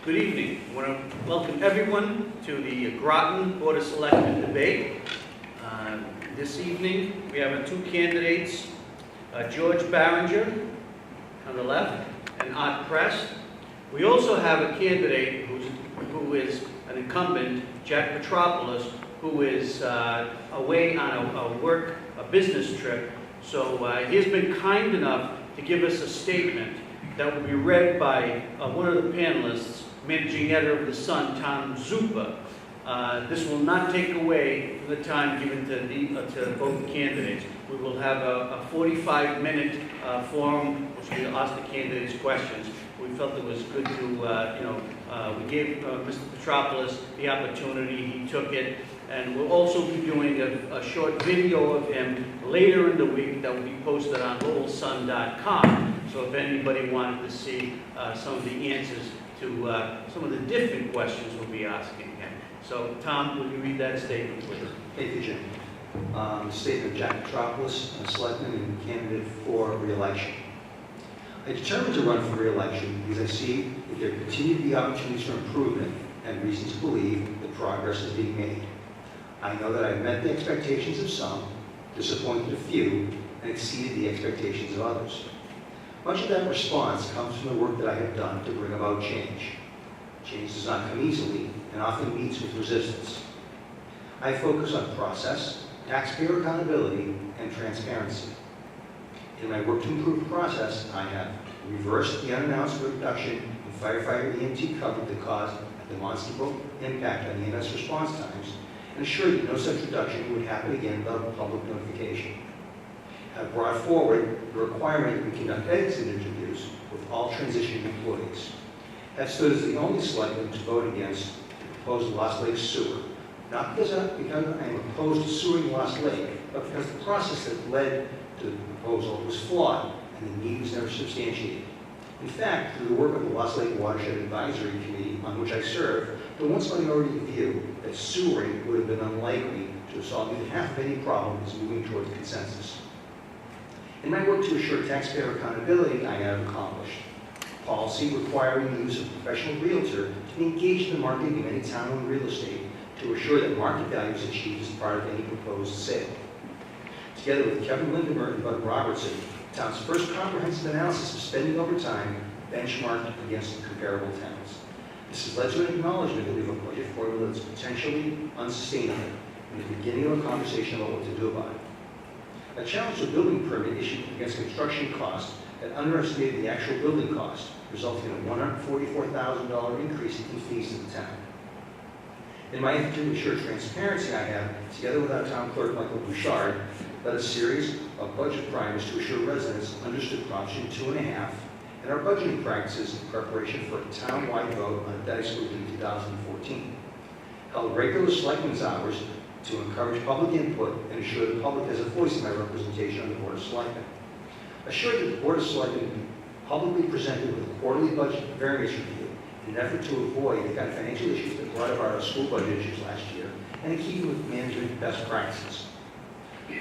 Good evening. I want to welcome everyone to the Groton Board of Selectmen debate. This evening, we have two candidates, George Barringer on the left and Art Prest. We also have a candidate who is an incumbent, Jack Petropoulos, who is away on a business trip. So he has been kind enough to give us a statement that will be read by one of the panelists, Managing Editor of The Sun, Tom Zupa. This will not take away from the time given to both candidates. We will have a 45-minute forum which will ask the candidates questions. We felt it was good to, we gave Mr. Petropoulos the opportunity. He took it. And we'll also be doing a short video of him later in the week that will be posted on lowellsun.com. So if anybody wanted to see some of the answers to some of the different questions we'll be asking him. So Tom, will you read that statement, please? Thank you, Jim. Statement of Jack Petropoulos, a selectman and candidate for re-election. I determined to run for re-election because I see that there continue to be opportunities for improvement and reason to believe that progress is being made. I know that I've met the expectations of some, disappointed a few, and exceeded the expectations of others. Much of that response comes from the work that I have done to bring about change. Change does not come easily and often meets with resistance. I focus on process, taxpayer accountability, and transparency. In my work to improve process, I have reversed the unannounced reduction in firefighter EMT cover that caused a demonstrable impact on EMS response times, and assured that no such reduction would happen again without public notification. I have brought forward the requirement that we conduct exit interviews with all transitioning employees. I have stood as the only selectman to vote against the proposed Lost Lake sewer, not because I am opposed to sewering Lost Lake, but because the process that led to the proposal was flawed and the need was never substantiated. In fact, through the work of the Lost Lake Watershed Advisory Committee, on which I serve, the once minority view that sewering would have been unlikely to have solved even half of any problem is moving towards consensus. In my work to assure taxpayer accountability, I have accomplished policy requiring the use of a professional realtor to be engaged in the marketing of any town-owned real estate to assure that market value is achieved as part of any proposed sale. Together with Kevin Lindemer and Bud Robertson, the town's first comprehensive analysis of spending over time benchmarked against comparable towns. This has led to an acknowledgement that we have a budget formula that's potentially unsustainable and the beginning of a conversation about what to do about it. A challenge to a building permit issued against construction costs that underestimated the actual building cost, resulting in a $144,000 increase in fees to the town. In my effort to ensure transparency, I have, together with our town clerk, Michael Bouchard, led a series of budget primers to assure residents understood Proposition 2.5 and our budgeting practices in preparation for a town-wide vote on debt exclusion in 2014. Held regular selectmen's hours to encourage public input and ensure the public has a voice in my representation on the Board of Selectmen. Assured that the Board of Selectmen be publicly presented with a quarterly budget variance review in an effort to avoid the kind of financial issues that brought about our school budget issues last year, and in keeping with management best practices.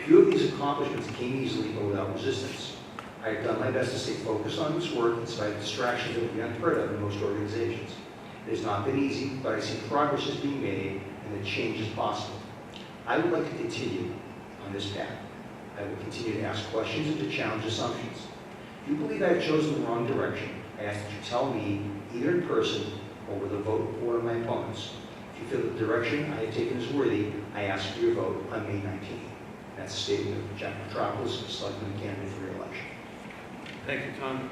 Few of these accomplishments came easily or without resistance. I have done my best to stay focused on this work in spite of distractions that would be unheard of in most organizations. It has not been easy, but I see progress is being made and that change is possible. I would like to continue on this path. I will continue to ask questions and to challenge assumptions. If you believe I have chosen the wrong direction, I ask that you tell me, either in person or with a vote of one of my opponents. If you feel the direction I have taken is worthy, I ask for your vote on May 19th. That's a statement of Jack Petropoulos, selectman candidate for re-election. Thank you, Tom.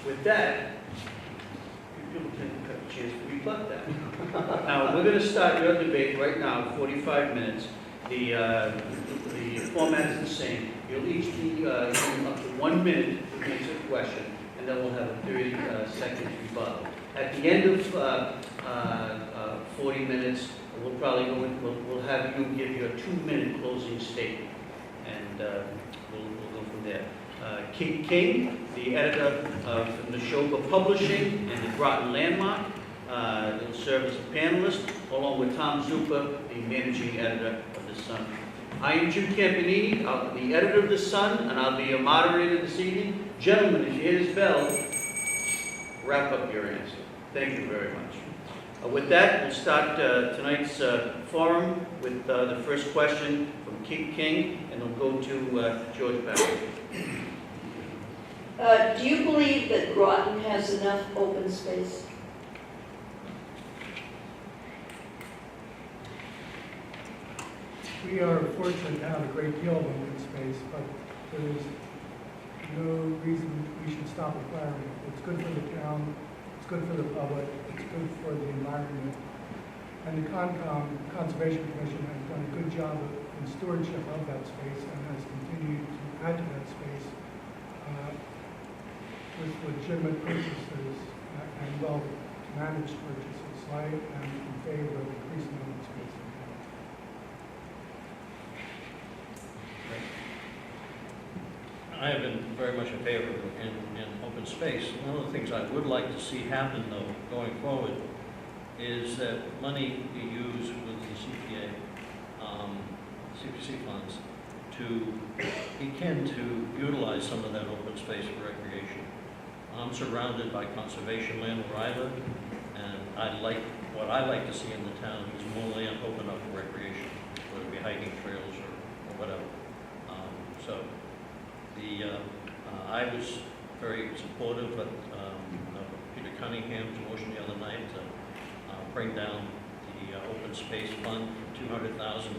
With that, people take a chance to rebut that. Now, we're going to start your debate right now, 45 minutes. The format is the same. You'll each be given up to 1 minute to answer a question, and then we'll have a 30-second rebuttal. At the end of 40 minutes, we'll probably we'll have you give your 2-minute closing statement, and we'll go from there. King, the editor from the Neshoba Publishing and the Groton Landmark, will serve as a panelist, along with Tom Zupa, the managing editor of The Sun. I am Jim Campanini, I'll be the editor of The Sun, and I'll be a moderator this evening. Gentlemen, if you hear this bell, wrap up your answer. Thank you very much. With that, we'll start tonight's forum with the first question from Keith King, and we'll go to George Barringer. Do you believe that Groton has enough open space? We are fortunate to have a great deal of open space, but there is no reason we should stop acquiring it. It's good for the town, it's good for the public, it's good for the environment. And the Conservation Commission has done a good job in stewardship of that space and has continued to add to that space with legitimate purchases and well-managed purchases. So I am in favor of increasing open space in town. I have been very much in favor in open space. One of the things I would like to see happen, though, going forward, is that money be used with the CPA, CPC funds to begin to utilize some of that open space for recreation. I'm surrounded by conservation land where I live, and what I like to see in the town is more land open up for recreation, whether it be hiking trails or whatever. I was very supportive of Peter Cunningham's motion the other night to bring down the open space fund from 200,000 to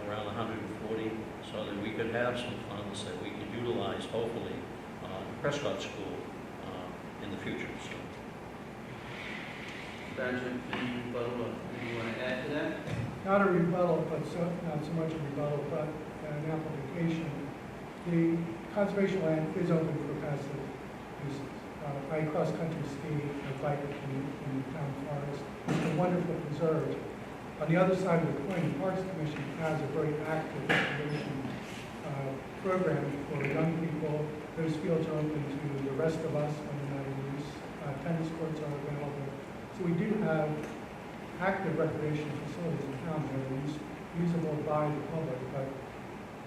around 140, so that we could have some funds that we could utilize, hopefully, the Prescott School in the future. So. Benjamin, any rebuttal, or anything you want to add to that? Not a rebuttal, but not so much a rebuttal, but an amplification. The conservation land is open for passive uses. I cross-country ski, I bike in the town forest. It's been wonderfully preserved. On the other side of the coin, the Parks Commission has a very active recreation program for young people. Those fields are open to the rest of us when they're not in use. Tennis courts are available. So we do have active recreation facilities in town that are usable by the public, but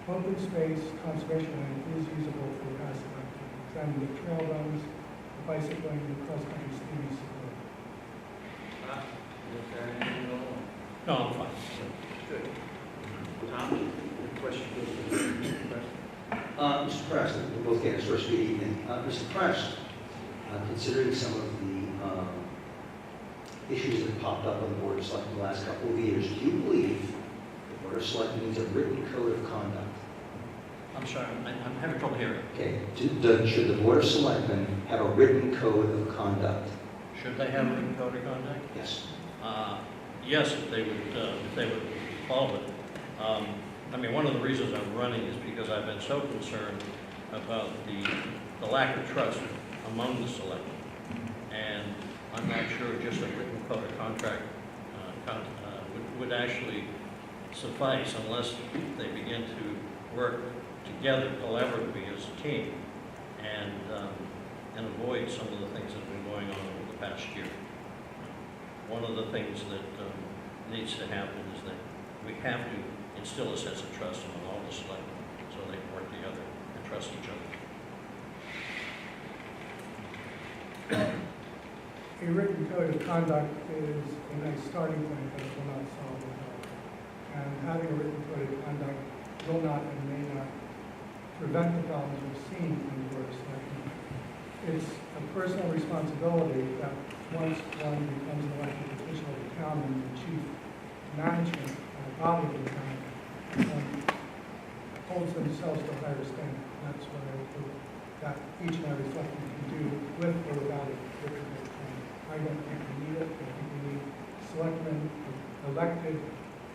open space conservation land is usable for passive activities. And the trail runs, the bicycling, the cross-country skiing is supported. No, I'm fine. Good. Tom, any question? Mr. Prest, we're both getting first good evening. Mr. Prest, considering some of the issues that popped up on the Board of Selectmen the last couple of years, do you believe the Board of Selectmen needs a written code of conduct? I'm sorry, I'm having trouble hearing. Okay. Should the Board of Selectmen have a written code of conduct? Should they have a written code of conduct? Yes. Yes, if they would follow it. I mean, one of the reasons I'm running is because I've been so concerned about the lack of trust among the selectmen, and I'm not sure just a written code of conduct would actually suffice unless they begin to work together collaboratively as a team and avoid some of the things that have been going on over the past year. One of the things that needs to happen is that we have to instill a sense of trust among all the selectmen so they can work together and trust each other. A written code of conduct is a nice starting point, but it will not solve the problem. And having a written code of conduct will not and may not prevent the problems we've seen in the Board of Selectmen. It's a personal responsibility that once one becomes an elected official of the town and the chief management body of the town, holds themselves to a higher standard. That's what I hope that each and every selectman can do with or without a written code of conduct. I don't think we need it. I think we need selectmen elected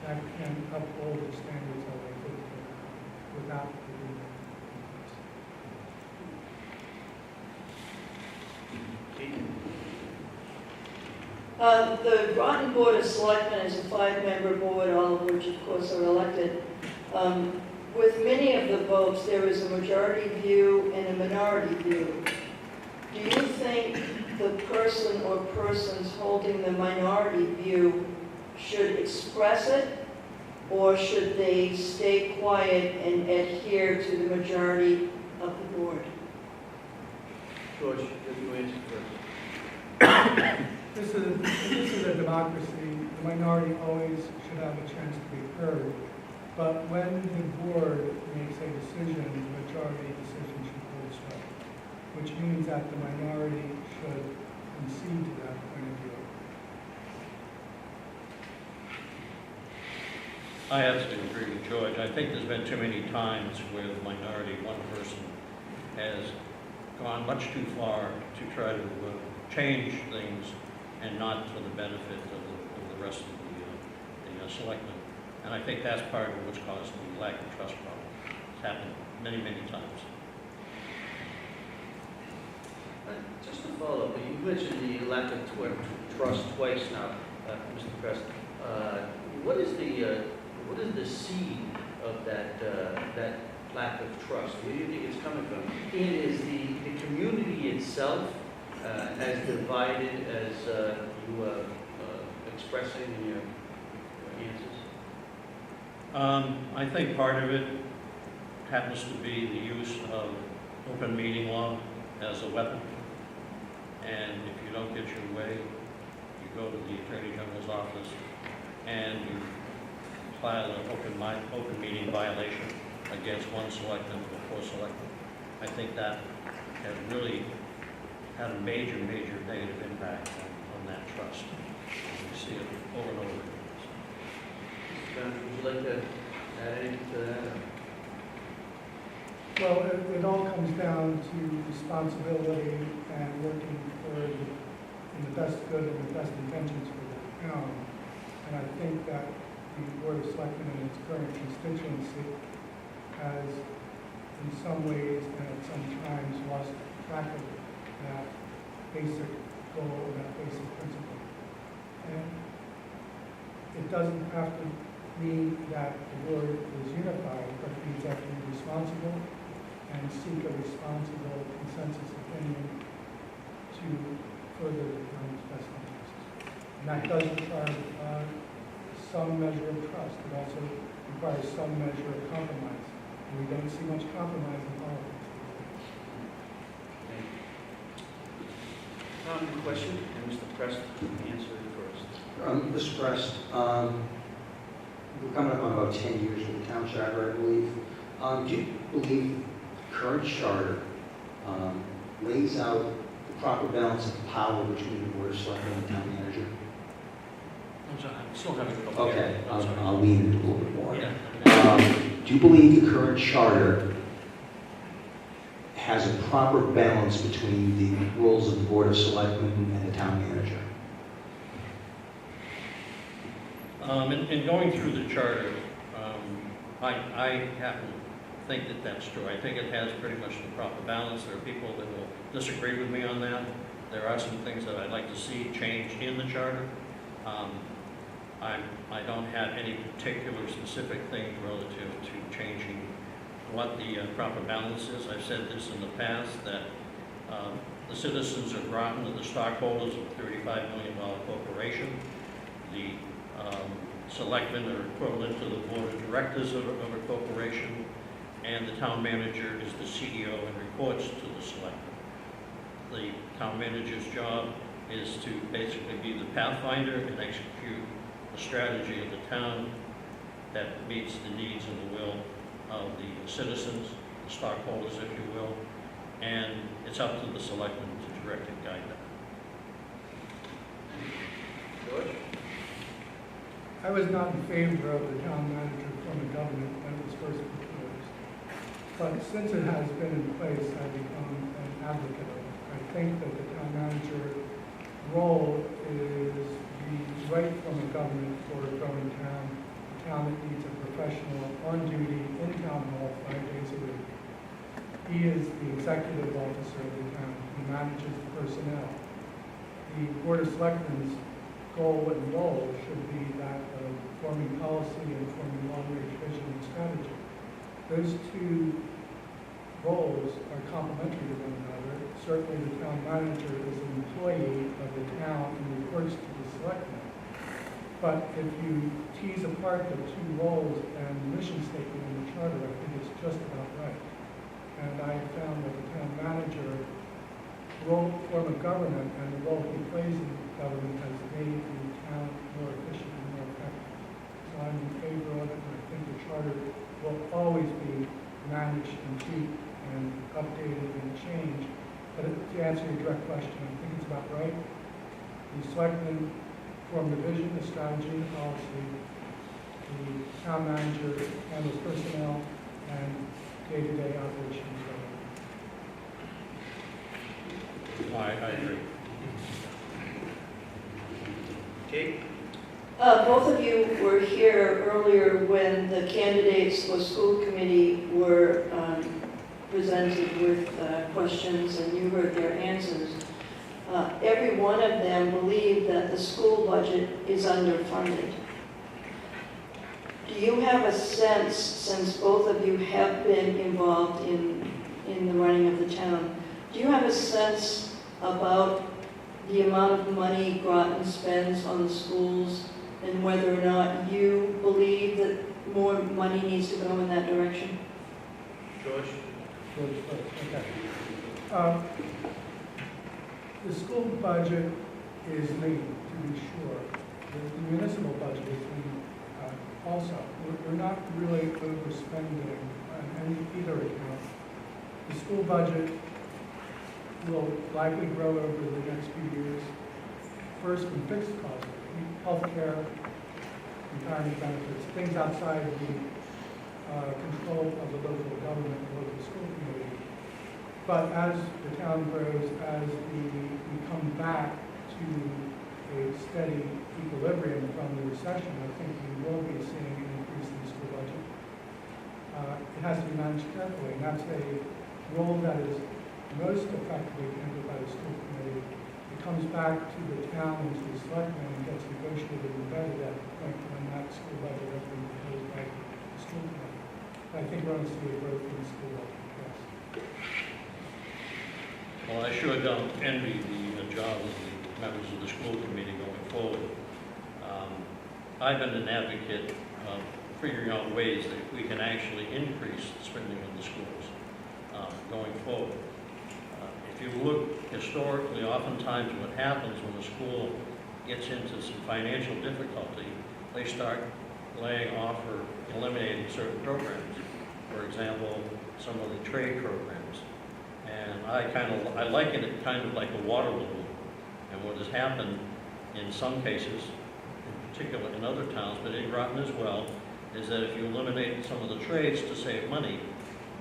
that can uphold the standards of a good code of conduct without the written code. The Groton Board of Selectmen is a 5-member board, all of which, of course, are elected. With many of the votes, there is a majority view and a minority view. Do you think the person or persons holding the minority view should express it, or should they stay quiet and adhere to the majority of the board? George, you answer first. This is a democracy. The minority always should have a chance to be heard. But when the board makes a decision, the majority decision should hold sway, which means that the minority should concede to that point of view. I absolutely agree with George. I think there's been too many times where the minority, one person, has gone much too far to try to change things and not for the benefit of the rest of the selectmen. And I think that's part of what's caused the lack of trust problem. It's happened many, many times. Just to follow up, you mentioned the lack of trust twice now, Mr. Prest. What is the seed of that lack of trust? Where do you think it's coming from? And is the community itself as divided as you are expressing in your answers? I think part of it happens to be the use of open meeting law as a weapon. And if you don't get your way, you go to the Attorney General's office and you file an open meeting violation against one selectman or 4 selectmen. I think that has really had a major, major negative impact on that trust. We see it over and over again. John, would you like to add anything to that? Well, it all comes down to responsibility and working in the best good and the best intentions for the town. And I think that the Board of Selectmen in its current constituency has, in some ways and at some times, lost track of that basic goal and that basic principle. And it doesn't have to mean that the board is unified, but it means that you're responsible and seek a responsible consensus opinion to further the town's best interests. And that does require some measure of trust. It also requires some measure of compromise. And we don't see much compromise in politics these days. Any question? And Mr. Prest, answer it first. Mr. Prest, we're coming up on about 10 years with the town charter, I believe. Do you believe the current charter lays out the proper balance of power between the Board of Selectmen and the town manager? I'm sorry, I'm still having trouble. Okay, I'm sorry. I'll lean into it a little bit more. Yeah. Do you believe the current charter has a proper balance between the roles of the Board of Selectmen and the town manager? In going through the charter, I happen to think that that's true. I think it has pretty much the proper balance. There are people that will disagree with me on that. There are some things that I'd like to see changed in the charter. I don't have any particular specific things relative to changing what the proper balance is. I've said this in the past, that the citizens of Groton are the stockholders of a $35 million corporation. The selectmen are equivalent to the board of directors of a corporation, and the town manager is the CEO and reports to the selectmen. The town manager's job is to basically be the pathfinder and execute the strategy of the town that meets the needs and the will of the citizens, the stockholders, if you will, and it's up to the selectmen to direct and guide them. George? I was not in favor of the town manager form of government when it was first proposed. But since it has been in place, I've become an advocate of it. I think that the town manager role is the right form of government for a growing town, a town that needs a professional on duty in town hall 5 days a week. He is the executive officer of the town. He manages the personnel. The Board of Selectmen's goal and role should be that of forming policy and forming long-range vision and strategy. Those two roles are complementary to one another. Certainly the town manager is an employee of the town and reports to the selectmen. But if you tease apart the two roles and the mission statement in the charter, I think it's just about right. And I have found that the town manager form of government and the role he plays in government has made the town more efficient and more effective. So I'm in favor of it, and I think the charter will always be managed and tweaked and updated and changed. But to answer your direct question, I think it's about right. The selectmen form the vision, the strategy, the policy. The town manager handles personnel and day-to-day operations. I agree. Kate? Both of you were here earlier when the candidates for school committee were presented with questions, and you heard their answers. Every one of them believed that the school budget is underfunded. Do you have a sense, since both of you have been involved in the running of the town, do you have a sense about the amount of money Groton spends on the schools and whether or not you believe that more money needs to go in that direction? George? Okay. The school budget is linked, to be sure. The municipal budget is linked also. We're not really overspending on either account. The school budget will likely grow over the next few years. First, from fixed costs, healthcare, retirement benefits, things outside the control of the local government, the local school committee. But as the town grows, as we come back to a steady equilibrium from the recession, I think we will be seeing an increase in the school budget. It has to be managed carefully, and that's a role that is most effectively handled by the school committee. It comes back to the town and to the selectmen and gets negotiated and vetted at the point when that school budget has been proposed by the school committee. I think we're going to see a growth in the school budget, yes. Well, I sure don't envy the job of the members of the school committee going forward. I've been an advocate of figuring out ways that we can actually increase spending in the schools going forward. If you look historically, oftentimes what happens when a school gets into some financial difficulty, they start laying off or eliminating certain programs. For example, some of the trade programs. And I liken it kind of like a water lagoon. And what has happened in some cases, in particular in other towns, but in Groton as well, is that if you eliminate some of the trades to save money,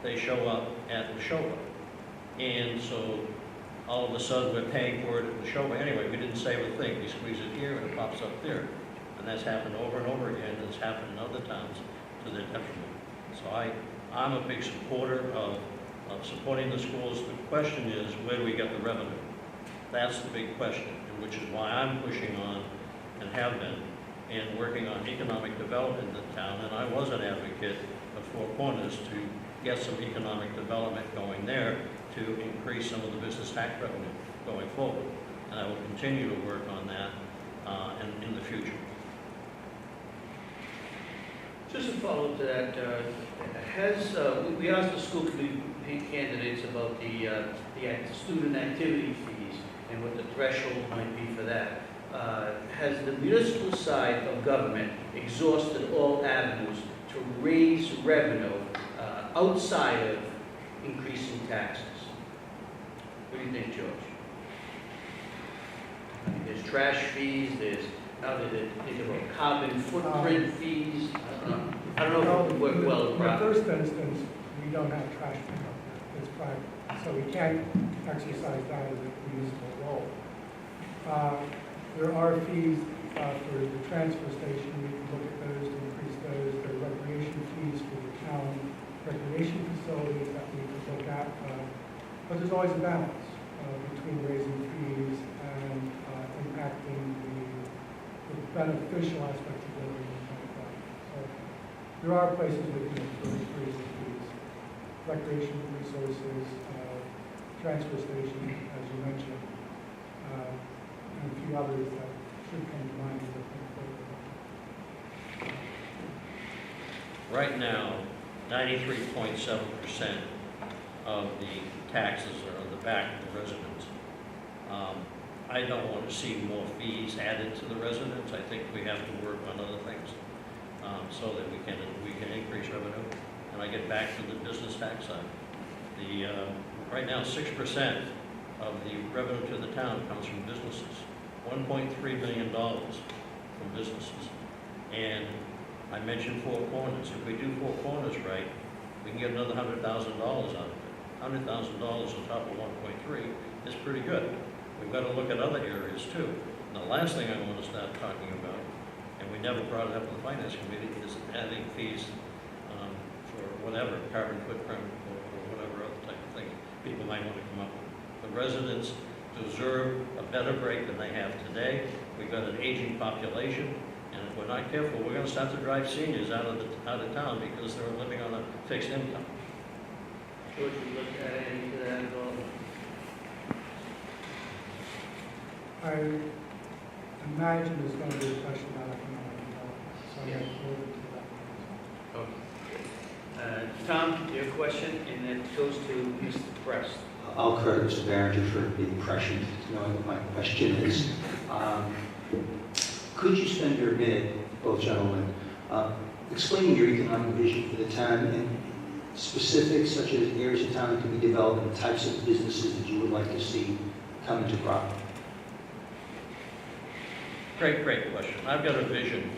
they show up at the show-up. And so all of a sudden we're paying for it at the show-up. Anyway, we didn't save a thing. We squeeze it here and it pops up there. And that's happened over and over again. It's happened in other towns to their detriment. So I'm a big supporter of supporting the schools. The question is, where do we get the revenue? That's the big question, and which is why I'm pushing on, and have been, and working on economic development in the town. And I was an advocate of Four Corners to get some economic development going there to increase some of the business tax revenue going forward. And I will continue to work on that in the future. Just a follow-up to that, we asked the school committee candidates about the student activity fees and what the threshold might be for that. Has the municipal side of government exhausted all avenues to raise revenue outside of increasing taxes? What do you think, George? I mean, there's trash fees, there's now they think about carbon footprint fees. I don't know if it would work well. In the first instance, we don't have trash pickup. It's private, so we can't exercise that as a municipal role. There are fees for the transfer station. We can look at those to increase those. There are recreation fees for the town recreation facilities that we can look at. But there's always a balance between raising fees and impacting the beneficial aspects of living in the town. So there are places we can raise the fees. Recreation resources, transfer station, as you mentioned, and a few others that should come to mind as I think. Right now, 93.7% of the taxes are on the back of the residents. I don't want to see more fees added to the residents. I think we have to work on other things so that we can increase revenue. And I get back to the business tax side. Right now, 6% of the revenue to the town comes from businesses. $1.3 million from businesses. And I mentioned Four Corners. If we do Four Corners right, we can get another $100,000 out of it. $100,000 on top of 1.3 is pretty good. We've got to look at other areas too. And the last thing I want to start talking about, and we never brought it up in the Finance Committee, is adding fees for whatever, carbon footprint or whatever other type of thing people might want to come up with. The residents deserve a better break than they have today. We've got an aging population, and if we're not careful, we're going to start to drive seniors out of town because they're living on a fixed income. George, would you like to add anything to that at all? I imagine there's going to be a question about economic development, so I'm going to forward it to that. Okay. Tom, your question, and it goes to Mr. Prest. I'll credit Mr. Barringer for being prescient, knowing what my question is. Could you spend your minute, both gentlemen, explaining your economic vision for the town and specifics such as areas of town that can be developed and the types of businesses that you would like to see come into Groton? Great question. I've got a vision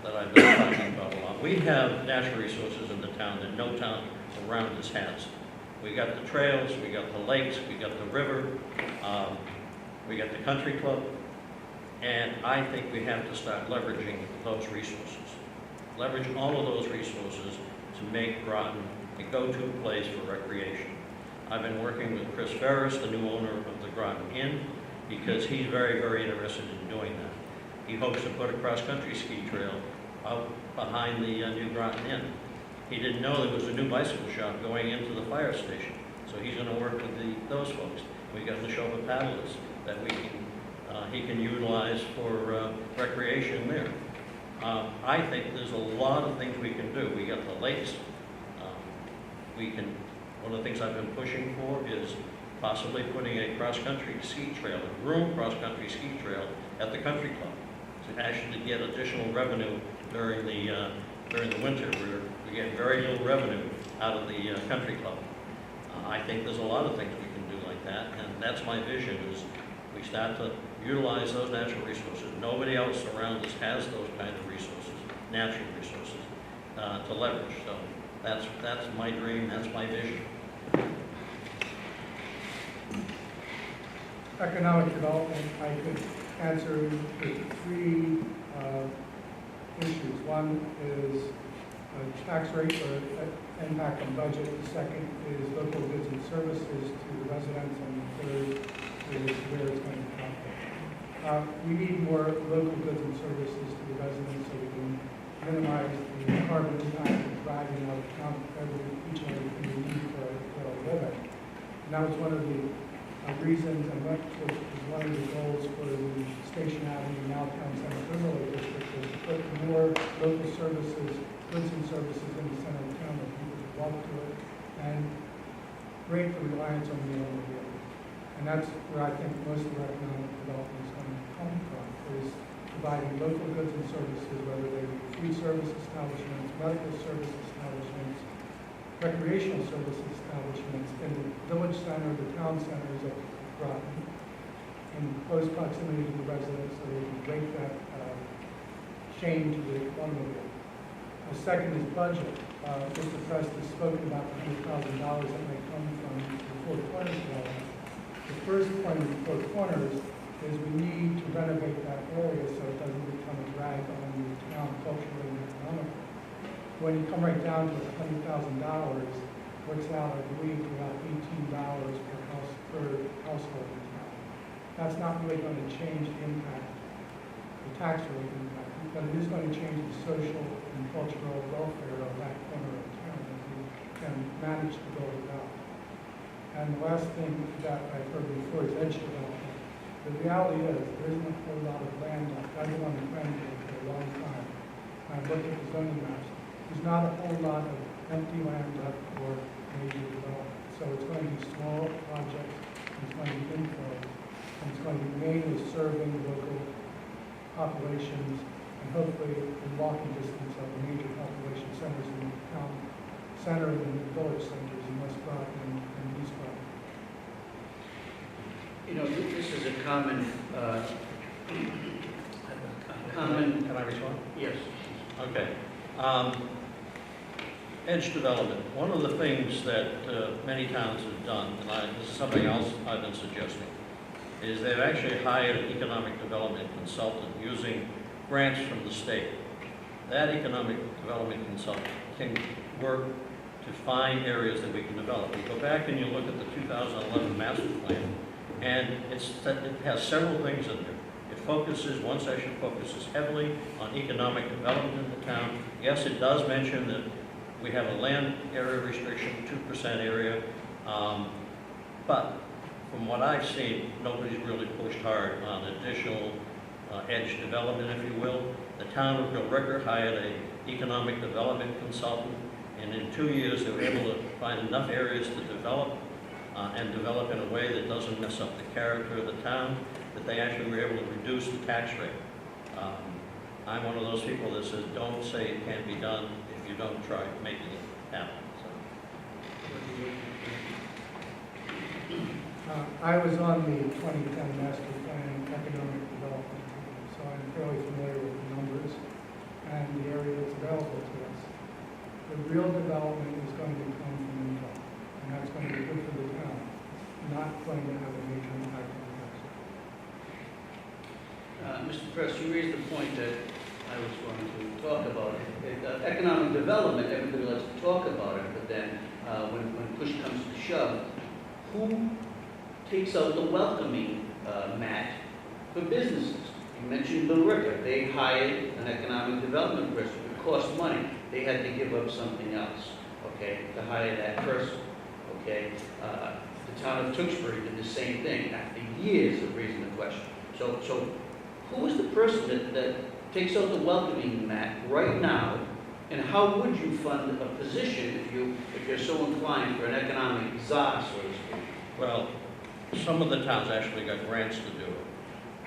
that I've been talking about a lot. We have natural resources in the town that no town around us has. We got the trails, we got the lakes, we got the river, we got the country club, and I think we have to start leveraging those resources. Leverage all of those resources to make Groton a go-to place for recreation. I've been working with Chris Ferris, the new owner of the Groton Inn, because he's very, very interested in doing that. He hopes to put a cross-country ski trail out behind the new Groton Inn. He didn't know there was a new bicycle shop going into the fire station, so he's going to work with those folks. We got the Neshoba paddlers that he can utilize for recreation there. I think there's a lot of things we can do. We got the lakes. One of the things I've been pushing for is possibly putting a cross-country ski trail, a groomed cross-country ski trail at the country club to actually get additional revenue during the winter. We're getting very little revenue out of the country club. I think there's a lot of things we can do like that, and that's my vision, is we start to utilize those natural resources. Nobody else around us has those kind of resources, natural resources, to leverage. So that's my dream, that's my vision. Economic development, I could answer with three issues. One is tax rate or impact on budget. The second is local goods and services to the residents, and the third is where it's going to come from. We need more local goods and services to the residents so we can minimize the carbon impact of driving out of town each and everything we need for a living. And that was one of the reasons I went to, was one of the goals for the Station Avenue, now Town Center Overlay District, was to put more local services, goods and services in the center of town that people could walk to it, and break the reliance on the automobile. And that's where I think most of our economic development is going to come from, is providing local goods and services, whether they be food service establishments, medical service establishments, recreational service establishments in the village center, the town centers of Groton, in close proximity to the residents so they can break that chain to the automobile. The second is budget. Mr. Prest has spoken about the $100,000 that may come from the Four Corners development. The first point of the Four Corners is we need to renovate that area so it doesn't become a drag on the town culturally and economically. When you come right down to $100,000, works out, I believe, to about $18 per household in town. That's not really going to change the impact, the tax rate impact, but it is going to change the social and cultural welfare of that corner of town if we can manage to build it out. And the last thing that I've heard before is edge development. The reality is there isn't a whole lot of land left. I've been on the planning board for a long time. I've looked at the zoning maps. There's not a whole lot of empty land left for major development. So it's going to be small projects, it's going to be infill. And it's going to be mainly serving local populations and hopefully in walking distance of the major population centers in the town center and the village centers in West Groton and East Groton. You know, this is a common, Can I respond? yes. Okay. Edge development. One of the things that many towns have done, and this is something else I've been suggesting, is they've actually hired an economic development consultant using grants from the state. That economic development consultant can work to find areas that we can develop. You go back and you look at the 2011 master plan, and it has several things in there. It focuses, one section focuses heavily on economic development in the town. Yes, it does mention that we have a land area restriction, 2% area, but from what I've seen, nobody's really pushed hard on additional edge development, if you will. The town of Barringer hired an economic development consultant, and in 2 years they were able to find enough areas to develop and develop in a way that doesn't mess up the character of the town, that they actually were able to reduce the tax rate. I'm one of those people that says, don't say it can't be done if you don't try making it happen. I was on the 2010 Master Plan Economic Development Team, so I'm fairly familiar with the numbers and the area that's available to us. The real development is going to come from income, and that's going to be good for the town, not going to have a major impact on the tax. Mr. Prest, you raised the point that I was going to talk about. Economic development, everybody likes to talk about it, but then when push comes to shove, who takes out the welcoming mat for businesses? You mentioned Barringer. They hired an economic development person. It cost money. They had to give up something else, okay, to hire that person, okay? The town of Tewksbury did the same thing after years of raising the question. So who is the person that takes out the welcoming mat right now, and how would you fund a position if you're so inclined for an economic czar, so to speak? Well, some of the towns actually got grants to do it,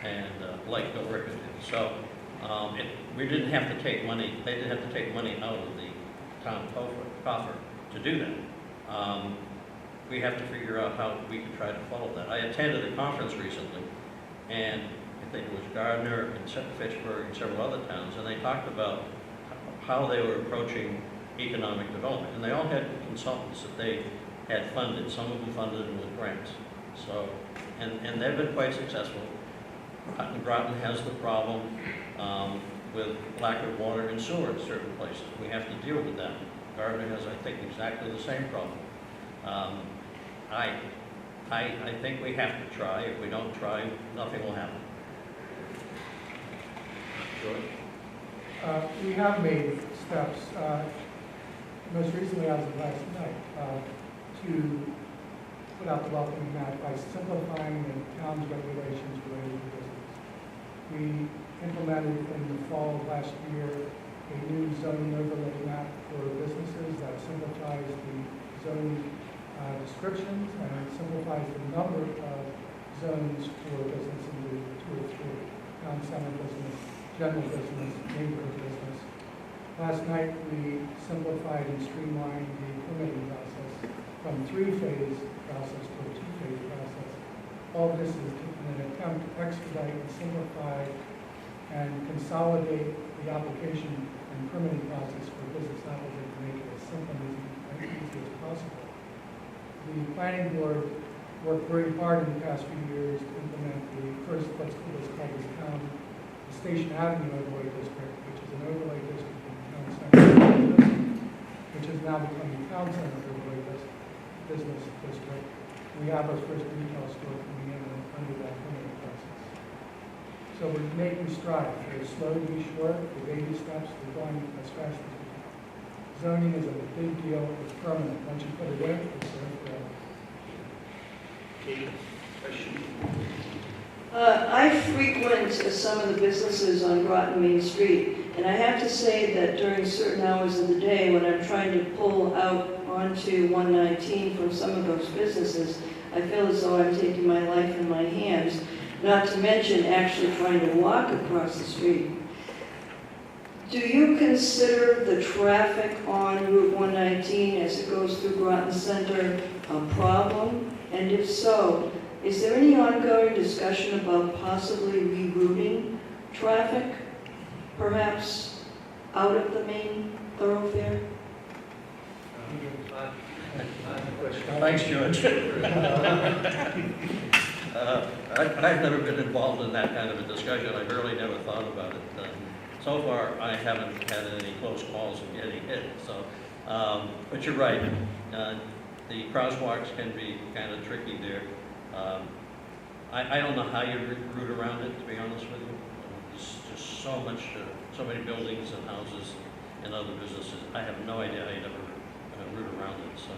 and like Barringer did. So we didn't have to take money, they didn't have to take money out of the town coffer to do that. We have to figure out how we can try to follow that. I attended a conference recently, and I think it was Gardner and Fitchburg and several other towns, and they talked about how they were approaching economic development. And they all had consultants that they had funded, some of them funded them with grants. So, and they've been quite successful. Groton has the problem with lack of water and sewer in certain places. We have to deal with that. Gardner has, I think, exactly the same problem. I think we have to try. If we don't try, nothing will happen. George? We have made steps, most recently as of last night, to put out the welcoming mat by simplifying the town's regulations related to business. We implemented in the fall of last year a new zoning overlay map for businesses that simplifies the zoning descriptions and simplifies the number of zones for business into 2 or 3. Town center business, general business, neighborhood business. Last night we simplified and streamlined the permitting process from 3-phase process to a 2-phase process. All this is in an attempt to expedite and simplify and consolidate the application and permitting process for business applicants to make it as simple and easy as possible. The planning board worked very hard in the past few years to implement the first, what's called this town, the Station Avenue Overlay District, which is an overlay district in the town center, which has now become the town center overlay business district. We have our first retail store coming in under that permitting process. So we're making strides. They're slow to be short, the baby steps, we're going as fast as we can. Zoning is a big deal, it's permanent. Once you put it in, it's there forever. Kate, question? I frequent some of the businesses on Groton Main Street, and I have to say that during certain hours of the day when I'm trying to pull out onto 119 from some of those businesses, I feel as though I'm taking my life in my hands not to mention actually trying to walk across the street. Do you consider the traffic on Route 119 as it goes through Groton Center a problem? And if so, is there any ongoing discussion about possibly rerouting traffic, perhaps out of the main thoroughfare? Thanks, George. I've never been involved in that kind of a discussion. I've really never thought about it. So far, I haven't had any close calls of getting hit. So, but you're right. The crosswalks can be kind of tricky there. I don't know how you route around it, to be honest with you. There's just so many buildings and houses and other businesses. I have no idea how you'd ever route around it. So.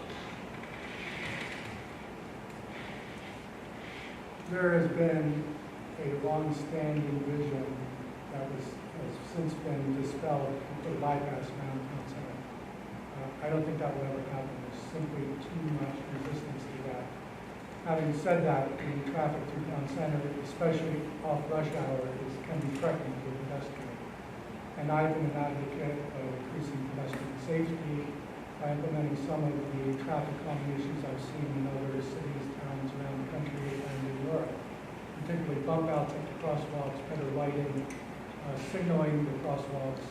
There has been a long-standing vision that has since been dispelled to bypass downtown center. I don't think that will ever happen. There's simply too much resistance to that. Having said that, the traffic through town center, especially off rush hour, can be threatening to a pedestrian. And I've been an advocate of increasing pedestrian safety by implementing some of the traffic calming issues I've seen in other cities, towns around the country and in Europe. Particularly bump outs at the crosswalks, better lighting, signaling the crosswalks.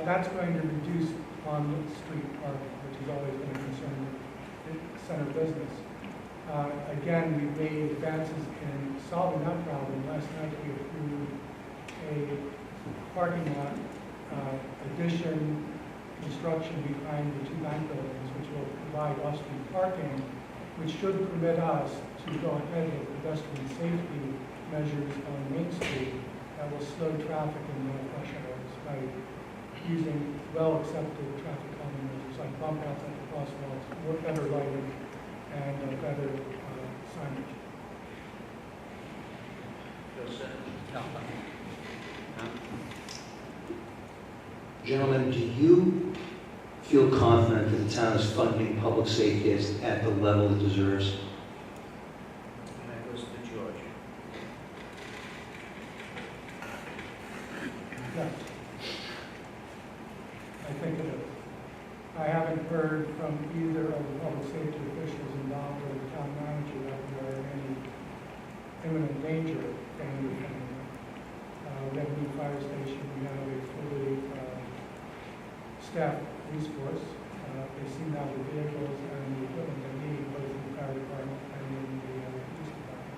That's going to reduce on-street parking, which has always been a concern with center business. Again, we've made advances in solving that problem. Last night we approved a parking lot addition construction behind the two bank buildings, which will provide off-street parking, which should permit us to go ahead with pedestrian safety measures on Main Street that will slow traffic in the rush hours by using well-accepted traffic calming measures like bump outs at the crosswalks, more better lighting, and better signage. Gentlemen, do you feel confident that the town is funding public safety at the level it deserves? And that goes to George. Yeah. I think it is. I haven't heard from either of the public safety officials involved or the town manager that we are in any imminent danger of getting the funding. We have a new fire station, we have a fully staffed police force. They seem to have the vehicles and the equipment they need, both in the fire department and in the police department.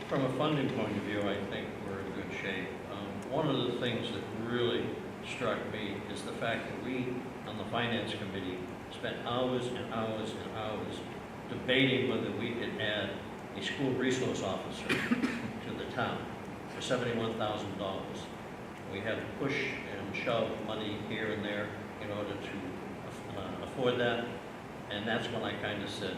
From a funding point of view, I think we're in good shape. One of the things that really struck me is the fact that we, on the Finance Committee, spent hours and hours and hours debating whether we could add a school resource officer to the town for $71,000. We had to push and shove money here and there in order to afford that, and that's when I kind of said,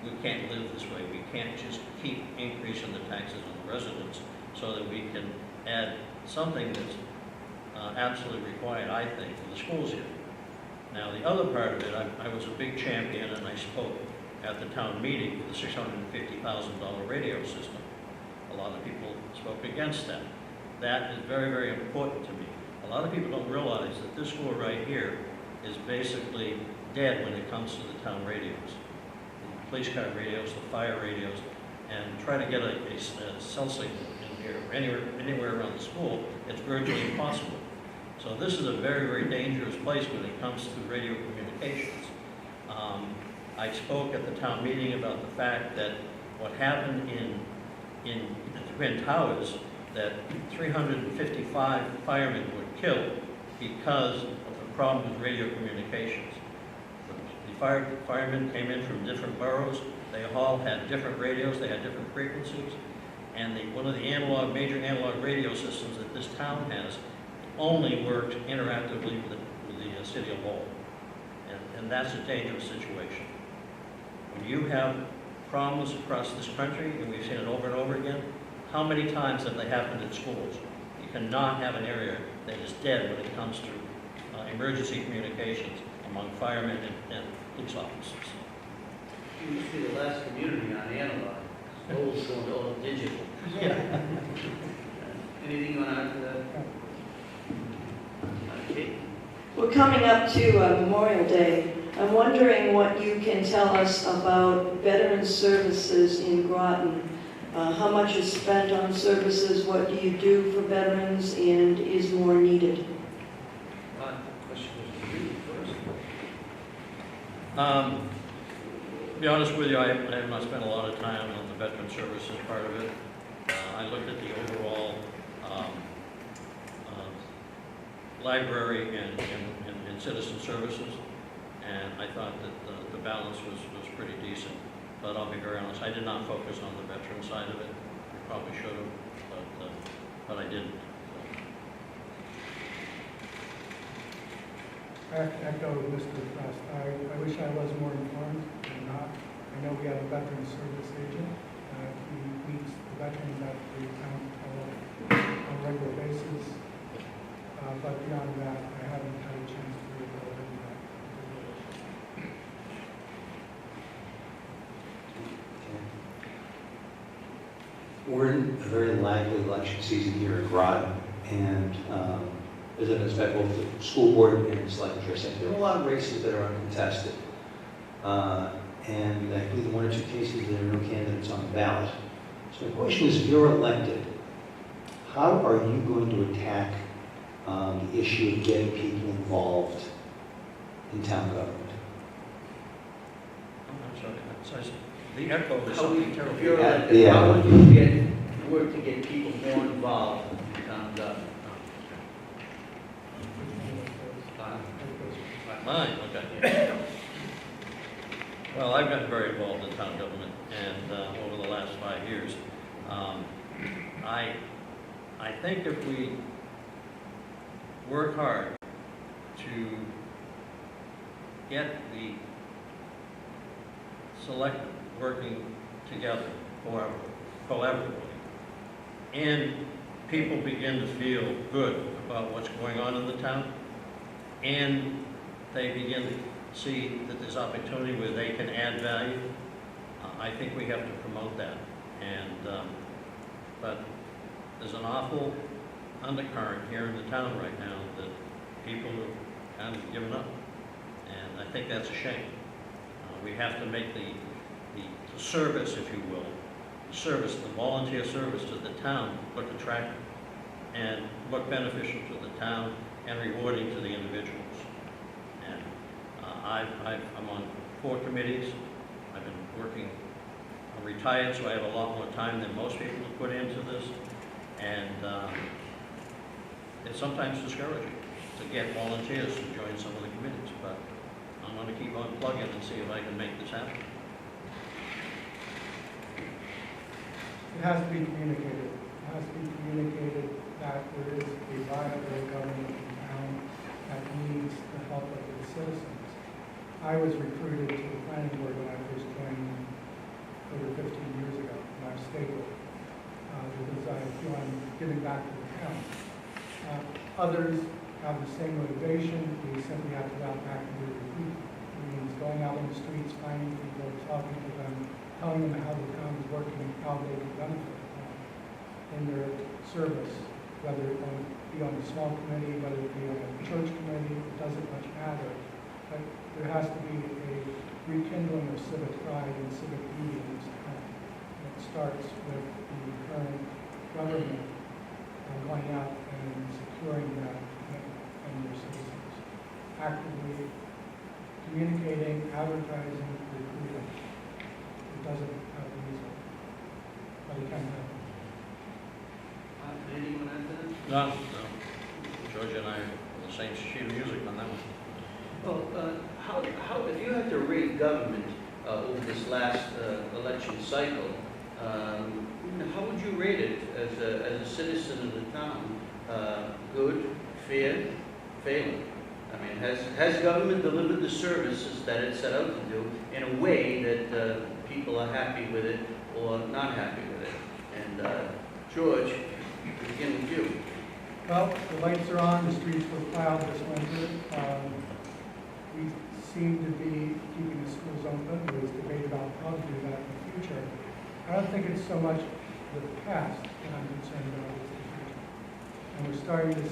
we can't live this way. We can't just keep increasing the taxes on the residents so that we can add something that's absolutely required, I think, for the schools here. Now, the other part of it, I was a big champion, and I spoke at the town meeting for the $650,000 radio system. A lot of people spoke against that. That is very, very important to me. A lot of people don't realize that this school right here is basically dead when it comes to the town radios. The police car radios, the fire radios, and try to get a cell signal in here, anywhere around the school, it's virtually impossible. So this is a very, very dangerous place when it comes to radio communications. I spoke at the town meeting about the fact that what happened in the Twin Towers, that 355 firemen were killed because of the problem with radio communications. The firemen came in from different boroughs. They all had different radios. They had different frequencies. And one of the major analog radio systems that this town has only worked interactively with the city of Lowell. And that's a dangerous situation. When you have problems across this country, and we've seen it over and over again, how many times have they happened in schools? You cannot have an area that is dead when it comes to emergency communications among firemen and police officers. We used to be the last community on analog. Lowell's going to all digital. Anything you want to add to that? Okay. We're coming up to Memorial Day. I'm wondering what you can tell us about veteran services in Groton. How much is spent on services? What do you do for veterans? And is more needed? Question was to you first. To be honest with you, I have not spent a lot of time on the veteran services part of it. I looked at the overall library and citizen services, and I thought that the balance was pretty decent. But I'll be very honest, I did not focus on the veteran side of it. I probably should have, but I didn't. I echo Mr. Prest. I wish I was more informed. I'm not. I know we have a veteran service agent. He meets the veterans at the town hall on a regular basis. But beyond that, I haven't had a chance to really go into that. We're in a very lively election season here at Groton, and as I've met both the school board and select district, there are a lot of races that are uncontested. And I believe in one or two cases there are no candidates on the ballot. So my question is, if you're elected, how are you going to attack the issue of getting people involved in town government? I'm sorry, the echo is How something if terrible. you're elected, Yeah. how would you work to get people more involved in town government? Mine, okay. Well, I've gotten very involved in town government, and over the last 5 years, I think if we work hard to get the selectmen working together collaboratively, and people begin to feel good about what's going on in the town, and they begin to see that there's opportunity where they can add value, I think we have to promote that. And but there's an awful undercurrent here in the town right now that people have kind of given up, and I think that's a shame. We have to make the service, if you will, the volunteer service to the town look attractive and look beneficial to the town and rewarding to the individuals. And I'm on 4 committees. I've been working, I'm retired, so I have a lot more time than most people to put into this. And it's sometimes discouraging to get volunteers to join some of the committees, but I'm going to keep on plugging and see if I can make this happen. It has to be communicated. It has to be communicated that there is a viable government in town that needs the help of its citizens. I was recruited to the planning board when I first joined over 15 years ago, and I've stayed with it because I feel I'm giving back to the town. Others have the same motivation. We simply have to go out back and do recruiting. It means going out on the streets, finding people, talking to them, telling them how the town is working and how they can benefit in their service, whether it be on a small committee, whether it be on a church committee, it doesn't much matter. But there has to be a rekindling of civic pride and civic duty in this town. And it starts with the current government going out and securing that from their citizens. Actively communicating, advertising, recruiting. It doesn't happen easily, but it can happen. Anyone add to that? No. Georgia and I are on the same sheet of music on that one. Well, how if you had to rate government over this last election cycle, how would you rate it as a citizen of the town? Good, fair, failing? I mean, has government delivered the services that it set out to do in a way that people are happy with it or not happy with it? And George, begin with you. Well, the lights are on, the streets were plowed this winter. We seem to be keeping the schools open. There's debate about how to do that in the future. I don't think it's so much the past that I'm concerned about, it's the future. And we're starting to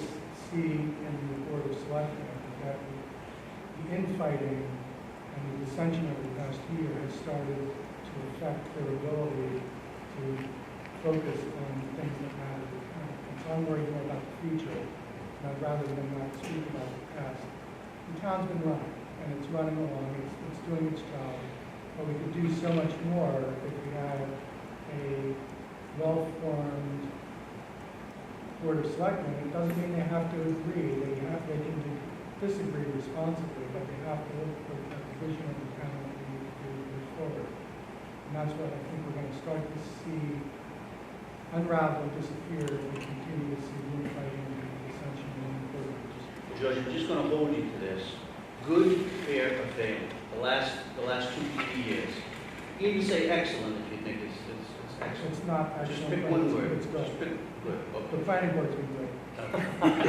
see in the Board of Selectmen that the infighting and the dissension over the past year has started to affect their ability to focus on things that matter to the town. And so I'm worried more about the future, rather than not speak about the past. The town's been running, and it's running along, it's doing its job, but we could do so much more if we had a well-formed Board of Selectmen. It doesn't mean they have to agree, they can disagree responsibly, but they have to look for the vision of the town that we need to move forward. And that's what I think we're going to start to see unravel, disappear, if we continue to see infighting and dissension among the board members. George, I'm just gonna hold you to this. Good, fair, or fail, the last 2-3 years. You can say excellent if you think it's excellent. It's not actually. Just pick one word. It's good. Just pick good. Okay. The planning board's been great. And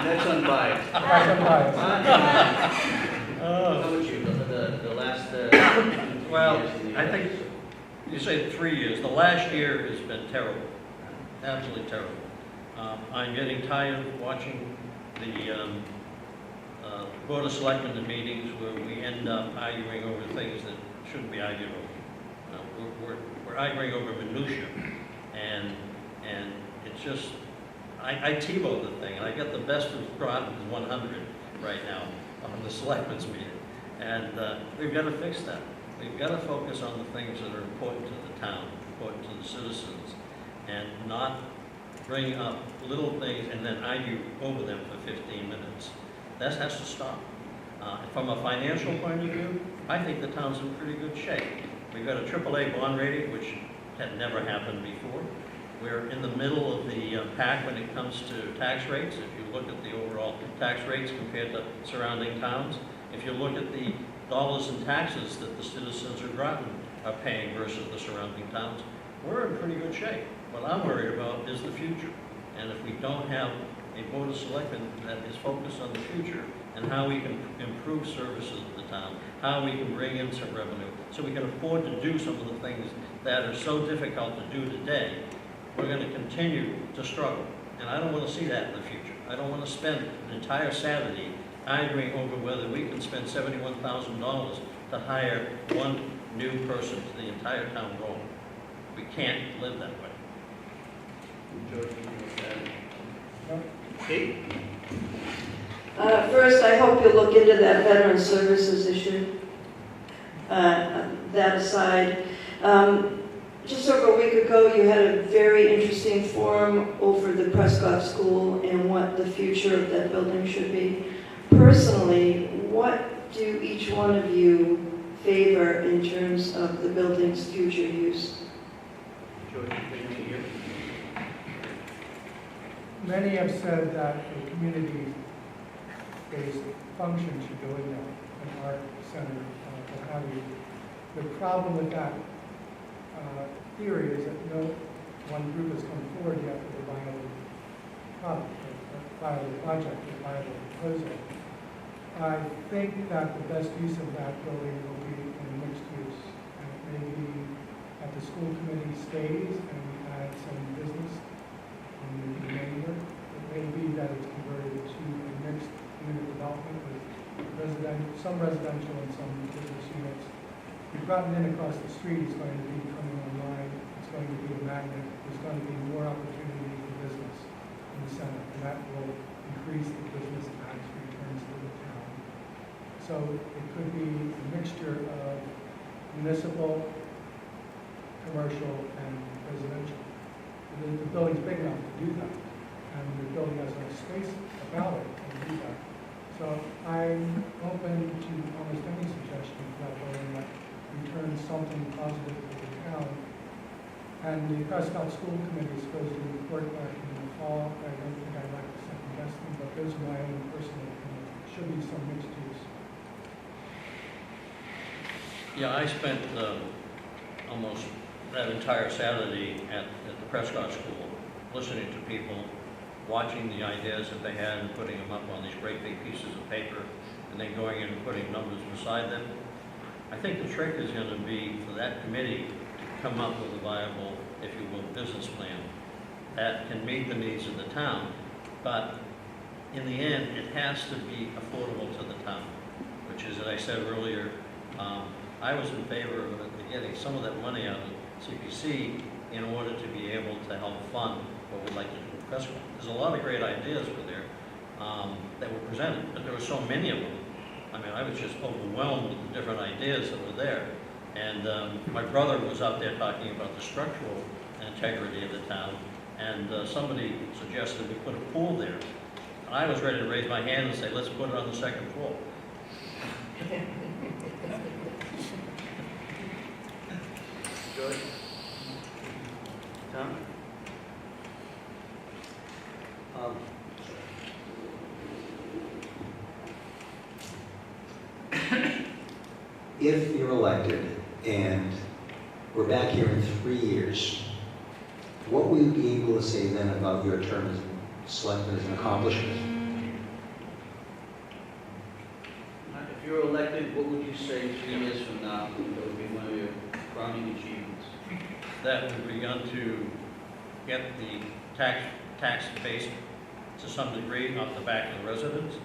that's unbiased. That's unbiased. How about you, the last, Well, years in the I think you say 3 years. The last year has been terrible, absolutely terrible. I'm getting tired of watching the Board of Selectmen in meetings where we end up arguing over things that shouldn't be argued over. We're arguing over minutia, and it's just, I TiVo the thing, and I get the best of Groton 100 right now on the Selectmen's meeting, and we've got to fix that. We've got to focus on the things that are important to the town, important to the citizens, and not bring up little things and then argue over them for 15 minutes. That has to stop. From a financial point of view, I think the town's in pretty good shape. We've got a AAA bond rating, which had never happened before. We're in the middle of the pack when it comes to tax rates. If you look at the overall tax rates compared to surrounding towns, if you look at the dollars in taxes that the citizens of Groton are paying versus the surrounding towns, we're in pretty good shape. What I'm worried about is the future. And if we don't have a Board of Selectmen that is focused on the future and how we can improve services of the town, how we can bring in some revenue, so we can afford to do some of the things that are so difficult to do today, we're going to continue to struggle. And I don't want to see that in the future. I don't want to spend an entire Saturday arguing over whether we can spend $71,000 to hire one new person to the entire town role. We can't live that way. George, you want to add? No? Kate? First, I hope you'll look into that veteran services issue. That aside, just over a week ago, you had a very interesting forum over the Prescott School and what the future of that building should be. Personally, what do each one of you favor in terms of the building's future use? George, thank you. Many have said that a community-based function should go in there, an art center, what have you. The problem with that theory is that no one group has come forward yet with a viable product, a viable project, a viable proposal. I think that the best use of that building will be in mixed use. And it may be that the school committee stays and we add some business in the remainder. It may be that it's converted to a mixed unit development with some residential and some business units. We've gotten in across the street, it's going to be coming online, it's going to be a magnet, there's going to be more opportunity for business in the center, and that will increase the business tax returns to the town. So it could be a mixture of municipal, commercial, and residential. The building's big enough to do that, and the building has enough space about it to do that. So I'm open to almost any suggestion for that building that returns something positive to the town. And the Prescott School Committee is supposed to report back in the fall. I don't think I'd like to second guess them, but those are my own personal opinion. It should be some mixed use. Yeah, I spent almost that entire Saturday at the Prescott School listening to people, watching the ideas that they had and putting them up on these great big pieces of paper. and then going in and putting numbers beside them. I think the trick is going to be for that committee to come up with a viable, if you will, business plan that can meet the needs of the town, but in the end, it has to be affordable to the town, which is, as I said earlier, I was in favor of getting some of that money out of CPC in order to be able to help fund what we'd like to do with Prescott. There's a lot of great ideas were there that were presented, but there were so many of them. I mean, I was just overwhelmed with the different ideas that were there. And my brother was out there talking about the structural integrity of the town, and somebody suggested we put a pool there. And I was ready to raise my hand and say, let's put it on the second floor. George? Tom? If you're elected and we're back here in 3 years, what will you be able to say then about your term as selectman as an accomplishment? If you're elected, what would you say 3 years from now that would be one of your crowning achievements? That we've begun to get the tax base to some degree off the back of the residents,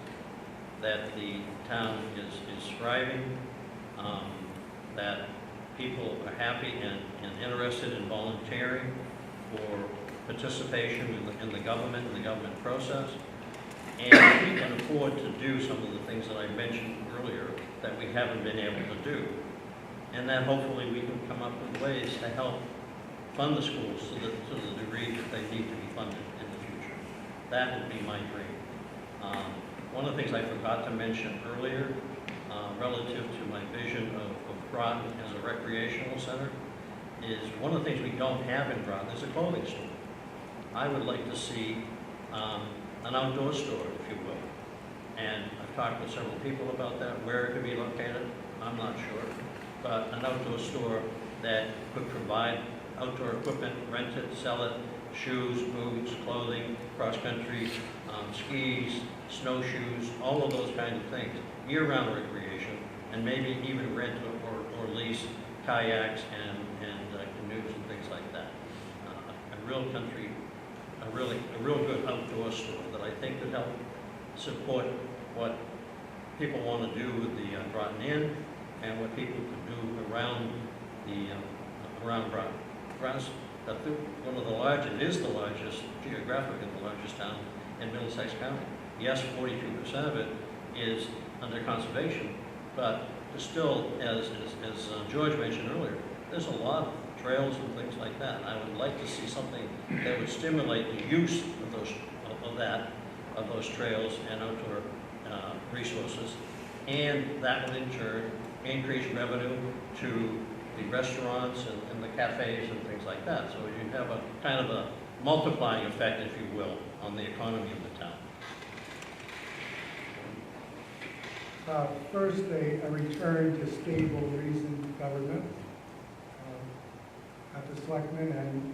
that the town is thriving, that people are happy and interested in volunteering for participation in the government and the government process, and we can afford to do some of the things that I mentioned earlier that we haven't been able to do, and that hopefully we can come up with ways to help fund the schools to the degree that they need to be funded in the future. That would be my dream. One of the things I forgot to mention earlier, relative to my vision of Groton as a recreational center, is one of the things we don't have in Groton is a clothing store. I would like to see an outdoor store, if you will. And I've talked with several people about that, where it could be located, I'm not sure. But an outdoor store that could provide outdoor equipment, rent it, sell it, shoes, boots, clothing, cross-country, skis, snowshoes, all of those kinds of things, year-round recreation, and maybe even rent or lease kayaks and canoes and things like that. A real good outdoor store that I think could help support what people want to do with the Groton Inn and what people could do around Groton. Groton's one of the largest, it is the largest, geographically the largest town in Middlesex County. Yes, 42% of it is under conservation, but still, as George mentioned earlier, there's a lot of trails and things like that. I would like to see something that would stimulate the use of those trails and outdoor resources, and that would in turn increase revenue to the restaurants and the cafes and things like that. So you have a kind of a multiplying effect, if you will, on the economy of the town. First, a return to stable, reasoned government at the selectmen and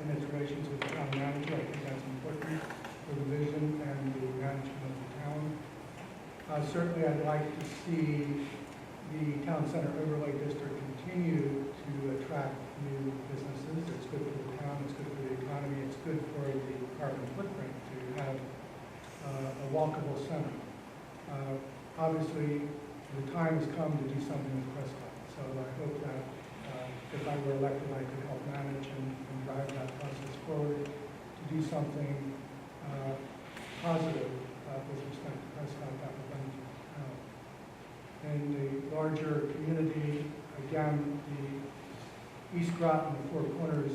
in its relations with the town manager. I think that's important for the vision and the management of the town. Certainly, I'd like to see the town center overlay district continue to attract new businesses. It's good for the town, it's good for the economy, it's good for the carbon footprint to have a walkable center. Obviously, the time has come to do something with Prescott, so I hope that if I were elected, I could help manage and drive that process forward to do something positive with respect to Prescott that would benefit the town. In the larger community, again, the East Groton, the Four Corners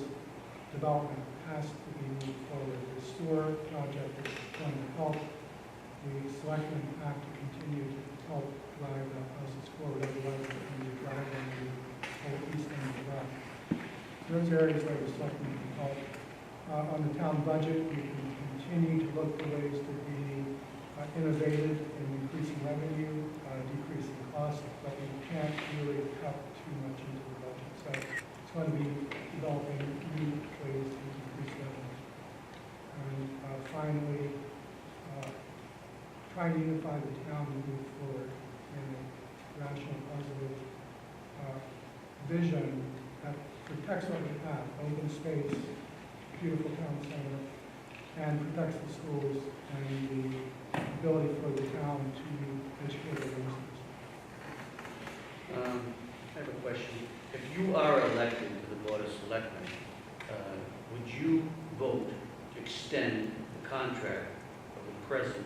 development has to be moved forward. The sewer project is going to help. The selectmen have to continue to help drive that process forward, otherwise we're going to drive on the whole east end of the route. Those areas where the selectmen can help. On the town budget, we can continue to look for ways to be innovative in increasing revenue, decreasing costs, but we can't really cut too much into the budget. So it's going to be developing new ways to increase revenue. And finally, trying to unify the town and move forward in a rational, positive vision that protects what we have, open space, beautiful town center, and protects the schools and the ability for the town to educate our youngsters. I have a question. If you are elected to the Board of Selectmen, would you vote to extend the contract of the present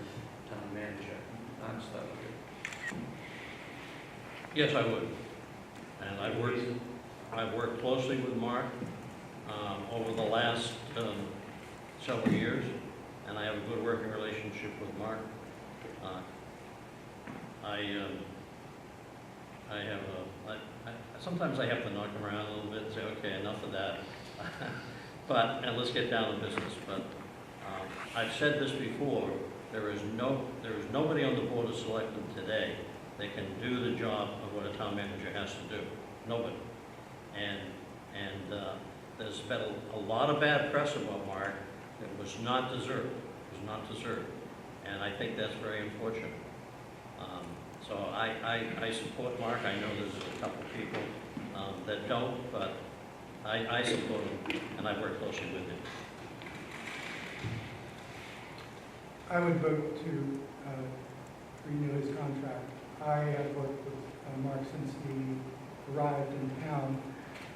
town manager? I'll start with you. Yes, I would. And I've worked closely with Mark over the last several years, and I have a good working relationship with Mark. Sometimes I have to knock him around a little bit and say, okay, enough of that. And let's get down to business. But I've said this before, there is nobody on the Board of Selectmen today that can do the job of what a town manager has to do. Nobody. And there's been a lot of bad press about Mark that was not deserved. It was not deserved. And I think that's very unfortunate. So I support Mark. I know there's a couple people that don't, but I support him, and I work closely with him. I would vote to renew his contract. I have worked with Mark since he arrived in town.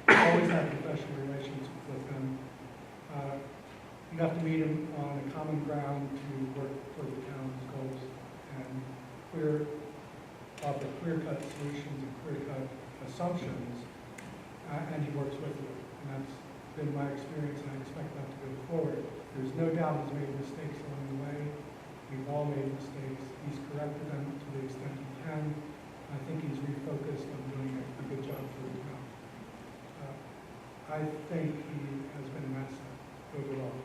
Always had professional relations with him. You have to meet him on a common ground to work for the town's goals and offer clear-cut solutions and clear-cut assumptions, and he works with you. And that's been my experience, and I expect that to go forward. There's no doubt he's made mistakes along the way. We've all made mistakes. He's corrected them to the extent he can. I think he's refocused on doing a good job for the town. I think he has been an asset overall,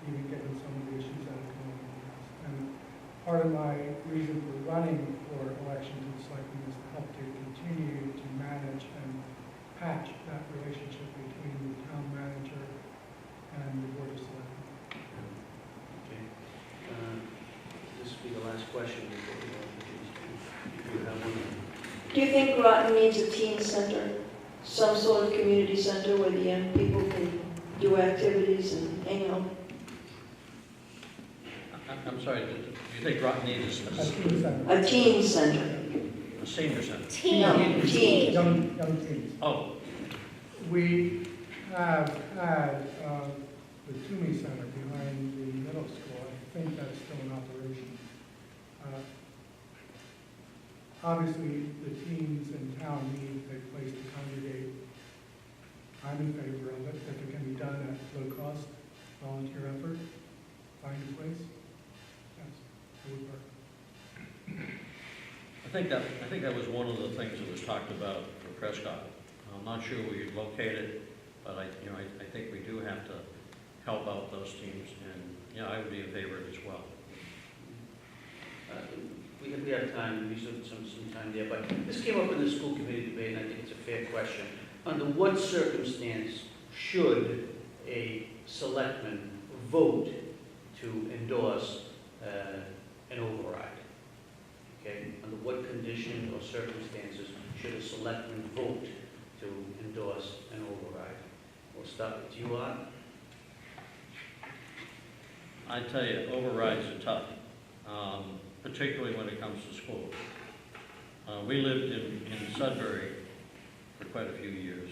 even given some of the issues that have come up in the past. And part of my reason for running for election to the selectmen is to help to continue to manage and patch that relationship between the town manager and the Board of Selectmen. Okay. This will be the last question before we go to these two. If you have one. Do you think Groton needs a teen center? Some sort of community center where the young people can do activities and hang out? I'm sorry, do you think Groton needs A teen center. A teen center. a senior center? No, teen. Young teens. Oh, We have had the Toomey Center behind the middle school. I think that's still in operation. Obviously, the teens in town need a place to congregate. I'm in favor of it. If it can be done at low cost, volunteer effort, find a place, yes, it would work. I think that was one of the things that was talked about for Prescott. I'm not sure where you'd locate it, but I think we do have to help out those teams, and I would be in favor of it as well. We have time, we have some time there, but this came up in the school committee debate, and I think it's a fair question. Under what circumstance should a selectman vote to endorse an override? Okay, under what condition or circumstances should a selectman vote to endorse an override? We'll start with you, Art. I tell you, overrides are tough, particularly when it comes to schools. We lived in Sudbury for quite a few years,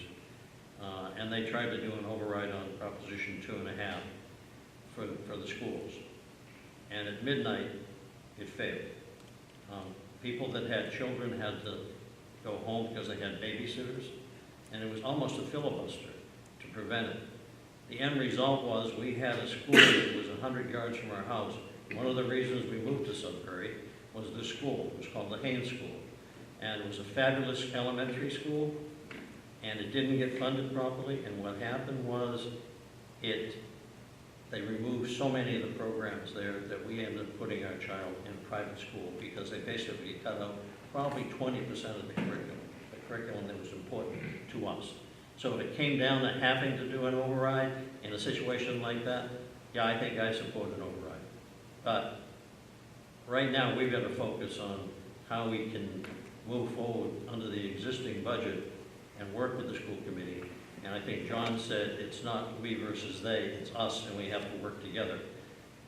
and they tried to do an override on Proposition 2.5 for the schools. And at midnight, it failed. People that had children had to go home because they had babysitters, and it was almost a filibuster to prevent it. The end result was we had a school that was 100 yards from our house. One of the reasons we moved to Sudbury was this school. It was called the Haynes School. And it was a fabulous elementary school, and it didn't get funded properly. And what happened was they removed so many of the programs there that we ended up putting our child in private school because they basically cut out probably 20% of the curriculum that was important to us. So if it came down to having to do an override in a situation like that, I think I support an override. But right now, we've got to focus on how we can move forward under the existing budget and work with the school committee. And I think John said it's not we versus they, it's us, and we have to work together.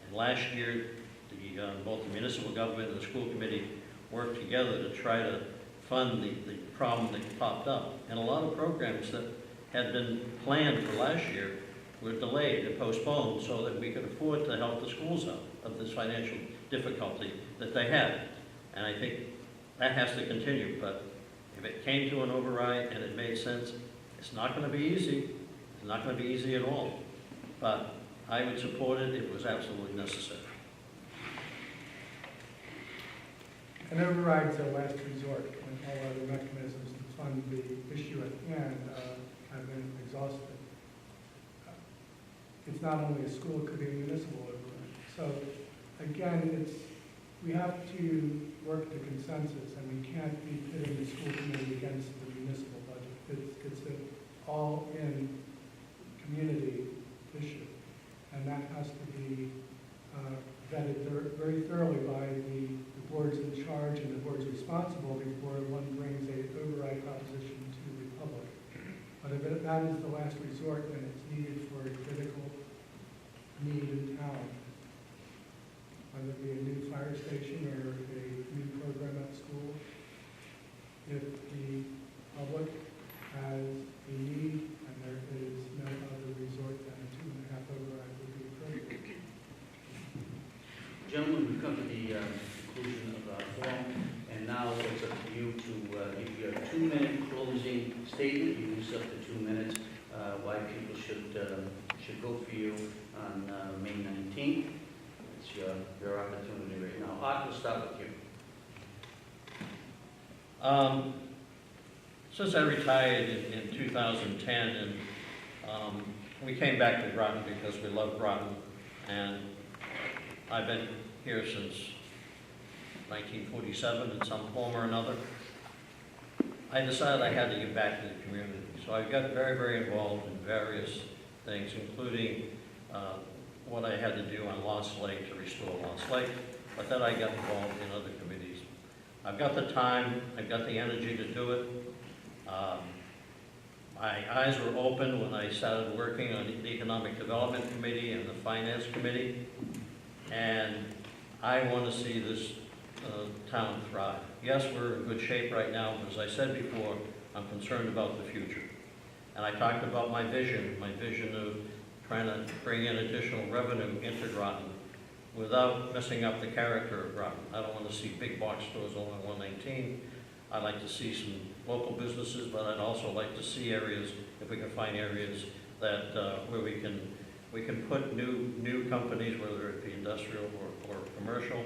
And last year, both the municipal government and the school committee worked together to try to fund the problem that popped up. And a lot of programs that had been planned for last year were delayed and postponed so that we could afford to help the schools out of this financial difficulty that they had. And I think that has to continue, but if it came to an override and it made sense, it's not going to be easy. It's not going to be easy at all. But I would support it. It was absolutely necessary. An override is a last resort, when all other mechanisms to fund the issue at hand have been exhausted. It's not only a school, it could be a municipal override. So again, we have to work to consensus, and we can't be pitting the school committee against the municipal budget. It's an all-in community issue, and that has to be vetted very thoroughly by the boards in charge and the boards responsible before one brings an override proposition to the public. But if that is the last resort, then it's needed for a critical need in town, whether it be a new fire station or a new program at school. If the public has a need and there is no other resort than a 2.5 override would be appropriate. Gentlemen, we've come to the conclusion of our forum, and now it's up to you to give your 2-minute closing statement. You use up to 2 minutes. Why people should vote for you on May 19th. It's your opportunity right now. Art, we'll start with you. Since I retired in 2010, and we came back to Groton because we love Groton, and I've been here since 1947 in some form or another. I decided I had to give back to the community. So I got very, very involved in various things, including what I had to do on Lost Lake to restore Lost Lake, but then I got involved in other committees. I've got the time, I've got the energy to do it. My eyes were open when I started working on the Economic Development Committee and the Finance Committee, and I want to see this town thrive. Yes, we're in good shape right now, but as I said before, I'm concerned about the future. And I talked about my vision of trying to bring in additional revenue into Groton without messing up the character of Groton. I don't want to see big box stores along 119. I'd like to see some local businesses, but I'd also like to see areas, if we can find areas that where we can put new companies, whether it be industrial or commercial.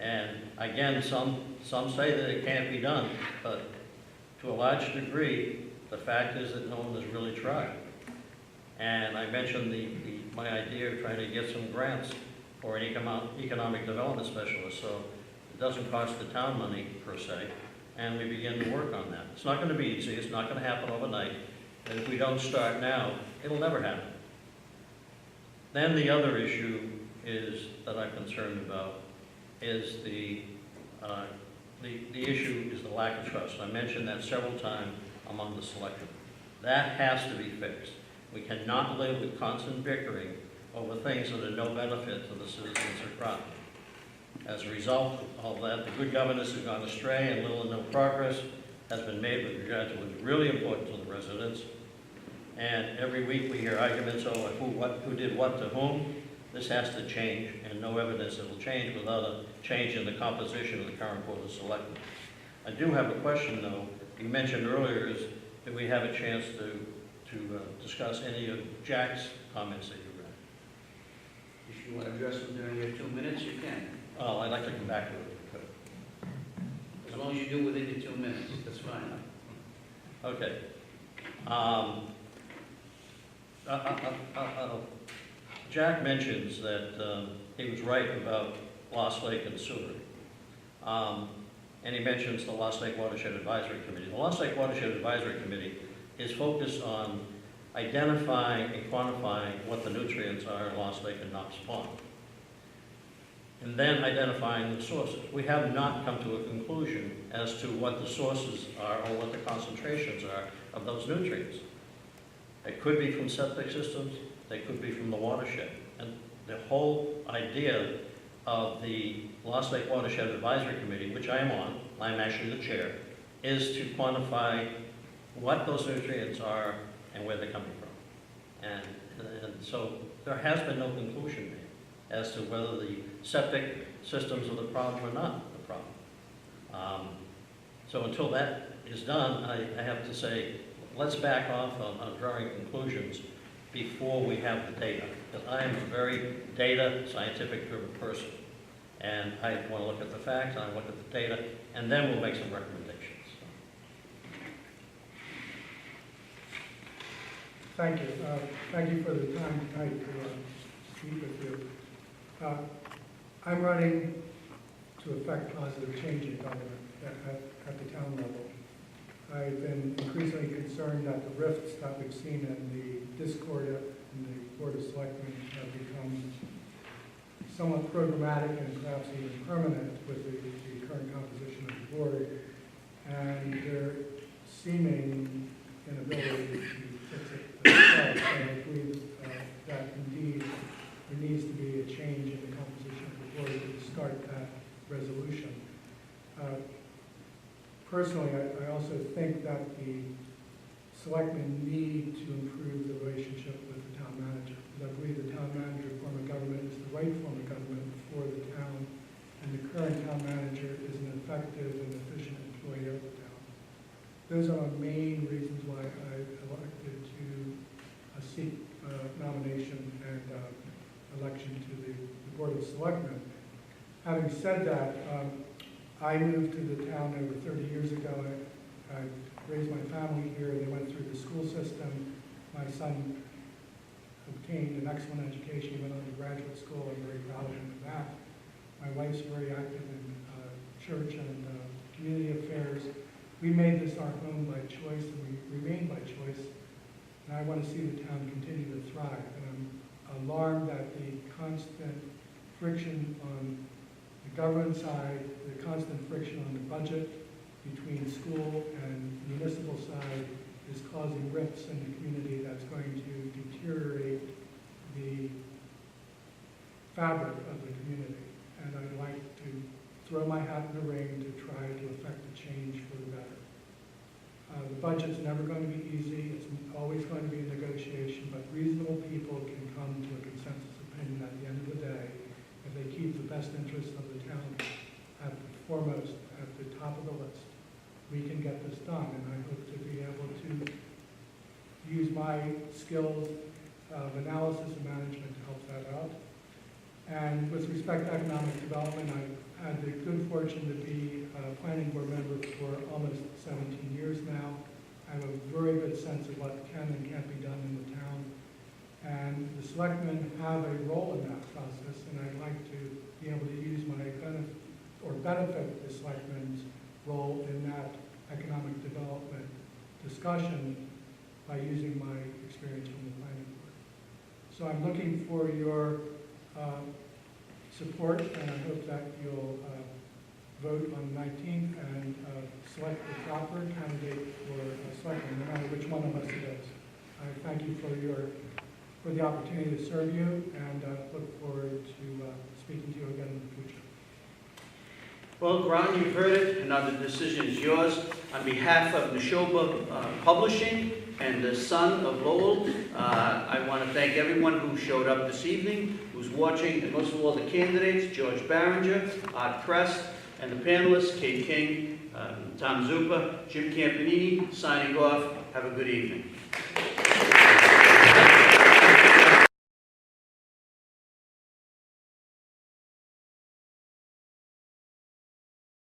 And again, some say that it can't be done, but to a large degree, the fact is that no one has really tried. And I mentioned my idea of trying to get some grants for an economic development specialist, so it doesn't cost the town money per se, and we begin to work on that. It's not going to be easy, it's not going to happen overnight, and if we don't start now, it'll never happen. Then the other issue is that I'm concerned about is the issue is the lack of trust. I mentioned that several times among the selectmen. That has to be fixed. We cannot live with constant bickering over things that are no benefit to the citizens of Groton. As a result of that, the good governance has gone astray and little or no progress has been made with regard to what's really important to the residents. And every week we hear arguments over who did what to whom. This has to change, and no evidence it will change without a change in the composition of the current Board of Selectmen. I do have a question, though. You mentioned earlier, did we have a chance to discuss any of Jack's comments that you read? If you want to address them during your 2 minutes, you can. Oh, I'd like to come back to it. As long as you do within your 2 minutes, that's fine. Okay. Jack mentions that he was right about Lost Lake and sewer. And he mentions the Lost Lake Watershed Advisory Committee. The Lost Lake Watershed Advisory Committee is focused on identifying and quantifying what the nutrients are in Lost Lake and Knox Pond. and then identifying the sources. We have not come to a conclusion as to what the sources are or what the concentrations are of those nutrients. It could be from septic systems, they could be from the watershed. And the whole idea of the Lost Lake Watershed Advisory Committee, which I am on, I'm actually the chair, is to quantify what those nutrients are and where they're coming from. And so there has been no conclusion made as to whether the septic systems are the problem or not the problem. So until that is done, I have to say, let's back off on drawing conclusions before we have the data. Because I am a very data, scientific-driven person. And I want to look at the facts, and I look at the data, and then we'll make some recommendations. Thank you. Thank you for the time tonight to speak with you. I'm running to effect positive change in government at the town level. I've been increasingly concerned that the rifts that we've seen and the discord in the Board of Selectmen have become somewhat programmatic and perhaps even permanent with the current composition of the board, and their seeming inability to fix it themselves. And I believe that indeed there needs to be a change in the composition of the board to start that resolution. Personally, I also think that the selectmen need to improve the relationship with the town manager. Because I believe the town manager form of government is the right form of government for the town, and the current town manager is an effective and efficient employee of the town. Those are the main reasons why I elected to seek nomination and election to the Board of Selectmen. Having said that, I moved to the town over 30 years ago. I raised my family here. They went through the school system. My son obtained an excellent education. He went on to graduate school. I'm very proud of him for that. My wife's very active in church and community affairs. We made this our home by choice, and we remain by choice. And I want to see the town continue to thrive. And I'm alarmed that the constant friction on the government side, the constant friction on the budget between school and municipal side is causing rifts in the community that's going to deteriorate the fabric of the community. And I'd like to throw my hat in the ring to try to effect a change for the better. The budget's never going to be easy. It's always going to be a negotiation, but reasonable people can come to a consensus opinion at the end of the day if they keep the best interests of the town at the foremost, at the top of the list. We can get this done, and I hope to be able to use my skills of analysis and management to help that out. And with respect to economic development, I've had the good fortune to be a planning board member for almost 17 years now. I have a very good sense of what can and can't be done in the town. And the selectmen have a role in that process, and I'd like to be able to use my benefit the selectmen's role in that economic development discussion by using my experience from the planning board. So I'm looking for your support, and I hope that you'll vote on the 19th and select the proper candidate for selectman, no matter which one of us it is. I thank you for the opportunity to serve you, and look forward to speaking to you again in the future. Well, Groton, you've heard it. Another decision is yours. On behalf of Neshoba Publishing and the Sun of Lowell, I want to thank everyone who showed up this evening, who's watching, and most of all the candidates, George Barringer, Prest, and the panelists, Kate King, Tom Zupa, Jim Campanini, signing off. Have a good evening.